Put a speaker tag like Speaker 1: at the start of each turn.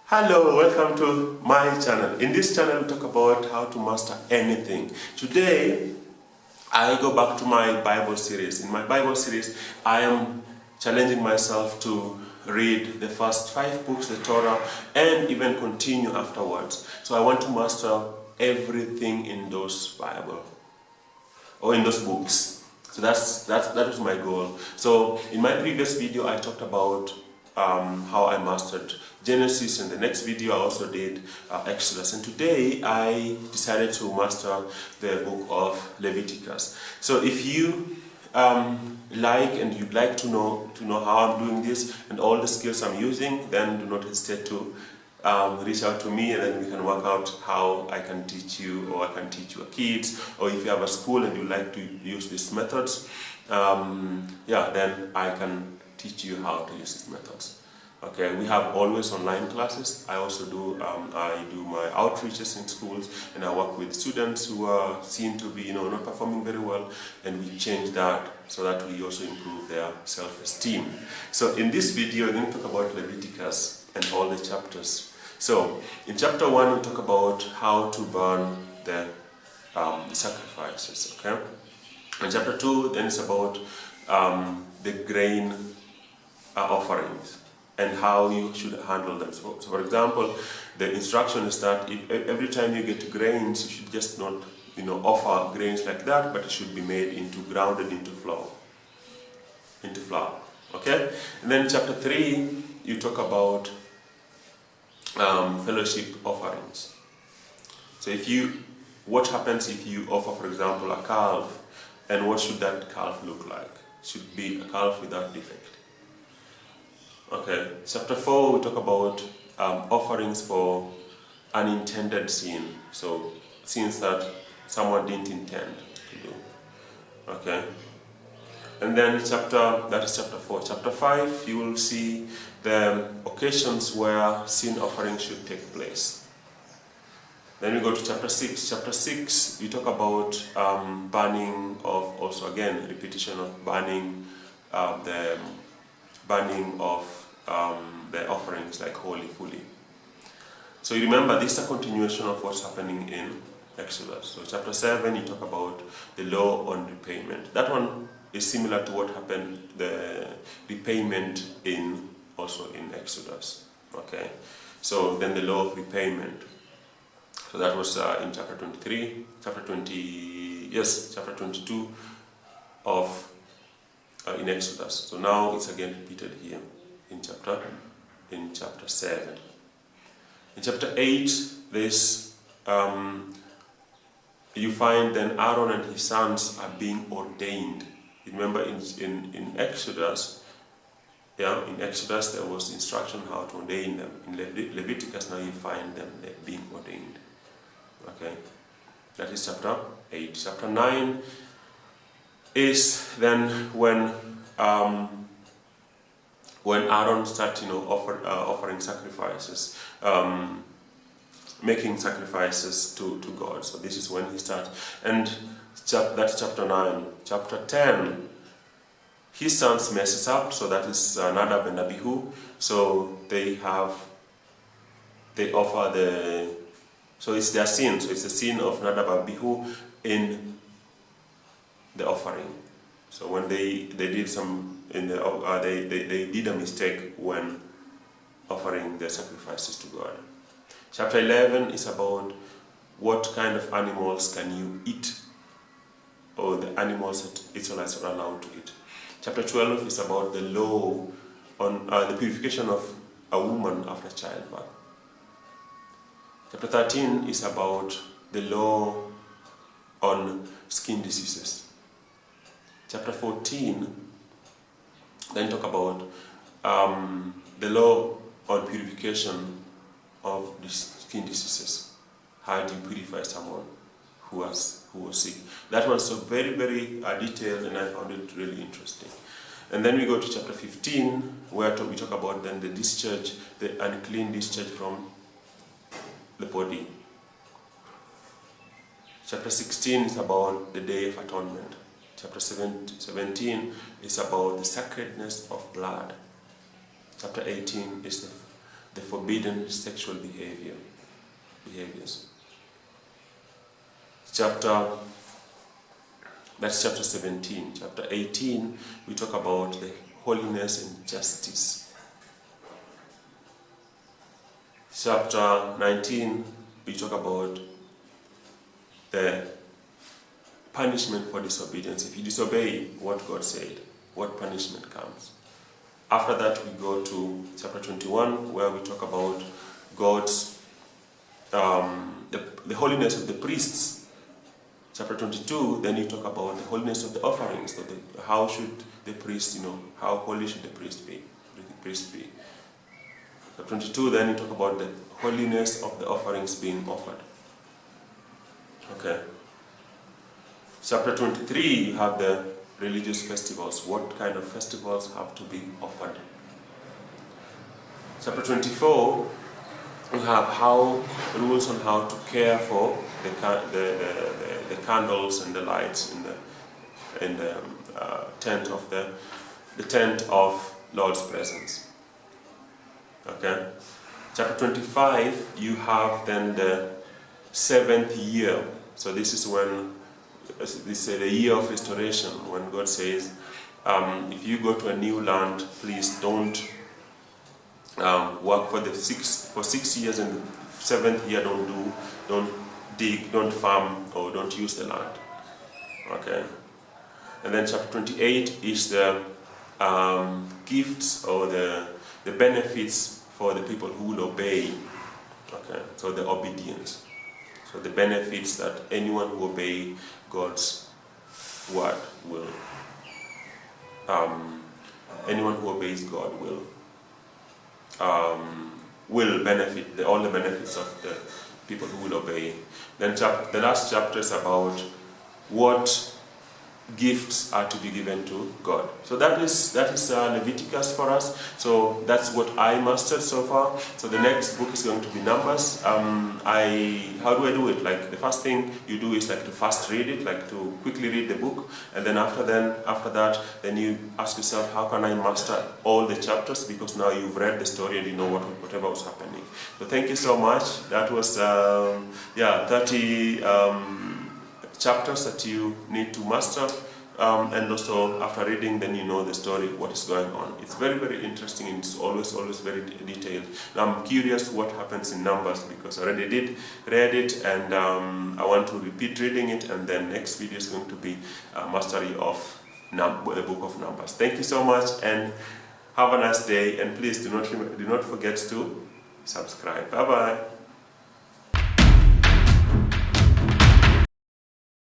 Speaker 1: Hello, welcome to my channel. In this channel we talk about how to master anything. Today I go back to my Bible series. In my Bible series I am challenging myself to read the first 5 books, the Torah, and even continue afterwards. So I want to master everything in those Bible or in those books. So that was my goal. So in my previous video I talked about how I mastered Genesis, and the next video I also did Exodus, and today I decided to master the book of Leviticus. So if you like and you'd like to know how I'm doing this and all the skills I'm using, then do not hesitate to reach out to me, and then we can work out how I can teach you, or I can teach your kids, or if you have a school and you like to use these methods, then I can teach you how to use these methods. Okay, we have always online classes. I also do my outreaches in schools, and I work with students who are seen to be not performing very well, and we change that so that we also improve their self-esteem. So in this video we're going to talk about Leviticus and all the chapters. So in chapter 1 we talk about how to burn the sacrifices. Okay, in chapter 2 then it's about the grain offerings and how you should handle them. So for example, the instruction is that if every time you get grains, you should just not offer grains like that, but it should be made grounded into flour. Okay, and then chapter 3 you talk about fellowship offerings. So what happens if you offer, for example, a calf, and what should that calf look like? It should be a calf without defect. Okay, chapter 4 we talk about offerings for unintended sin, so sins that someone didn't intend to do. Okay, and then that is chapter 4. Chapter 5 you will see the occasions where sin offering should take place. Then we go to chapter 6. Chapter 6 we talk about burning of, also again repetition of burning of the offerings like holy fully. So you remember this is a continuation of what's happening in Exodus. So chapter 7 you talk about the law on repayment. That one is similar to what happened, the repayment also in Exodus. Okay, so then the law of repayment. So that was in chapter 23, chapter 22 of in Exodus. So now it's again repeated here in chapter 7. In chapter 8, this you find then Aaron and his sons are being ordained. Remember in Exodus, in Exodus there was instruction how to ordain them. In Leviticus now you find them being ordained. Okay, that is chapter 8. Chapter 9 is then when Aaron started offering sacrifices, making sacrifices to God. So this is when he starts, and that's chapter 9. Chapter 10, his sons messes up, so that is Nadab and Abihu. So they offer so it's their sin. So it's the sin of Nadab and Abihu in the offering. So when they did they did a mistake when offering their sacrifices to God. Chapter 11 is about what kind of animals can you eat, or the animals that Israelites are allowed to eat. Chapter 12 is about the law on the purification of a woman after childbirth. Chapter 13 is about the law on skin diseases. Chapter 14 then talk about the law on purification of the skin diseases. How do you purify someone who was sick? That was so very, very detailed, and I found it really interesting. And then we go to chapter 15, where we talk about then the discharge, the unclean discharge from the body. Chapter 16 is about the Day of Atonement. Chapter 17 is about the sacredness of blood. Chapter 18 is the forbidden sexual behaviors. That's chapter 17. Chapter 18, we talk about the holiness and justice. Chapter 19, we talk about the punishment for disobedience. If you disobey what God said, what punishment comes. After that, we go to chapter 21, where we talk about God's, the holiness of the priests. Chapter 22, then you talk about the holiness of the offerings. So how should the priest, how holy should the priest be? Chapter 22, then you talk about the holiness of the offerings being offered. Okay. Chapter 23, you have the religious festivals. What kind of festivals have to be offered? Chapter 24, we have rules on how to care for the candles and the lights in the tent of Lord's presence. Okay. Chapter 25, you have then the 7th year. So this is when the year of restoration, when God says, if you go to a new land, please don't work for 6 years, and the 7th year don't dig, don't farm, or don't use the land. Okay. And then chapter 28 is the gifts or the benefits for the people who will obey. Okay. So the obedience. So the benefits that anyone who obeys God's word anyone who obeys God will benefit, all the benefits of the people who will obey. Then the last chapter is about what gifts are to be given to God. So that is Leviticus for us. So that's what I mastered so far. So the next book is going to be Numbers. How do I do it? Like, the first thing you do is like to fast read it, like to quickly read the book, and then after that, then you ask yourself, how can I master all the chapters? Because now you've read the story and you know whatever was happening. So thank you so much. That was 30 chapters that you need to master, and also after reading, then you know the story, what is going on. It's very, very interesting, and it's always very detailed. Now I'm curious what happens in Numbers, because I already read it, and I want to repeat reading it, and then next video is going to be mastery of the book of Numbers. Thank you so much, and have a nice day, and please do not forget to subscribe. Bye bye.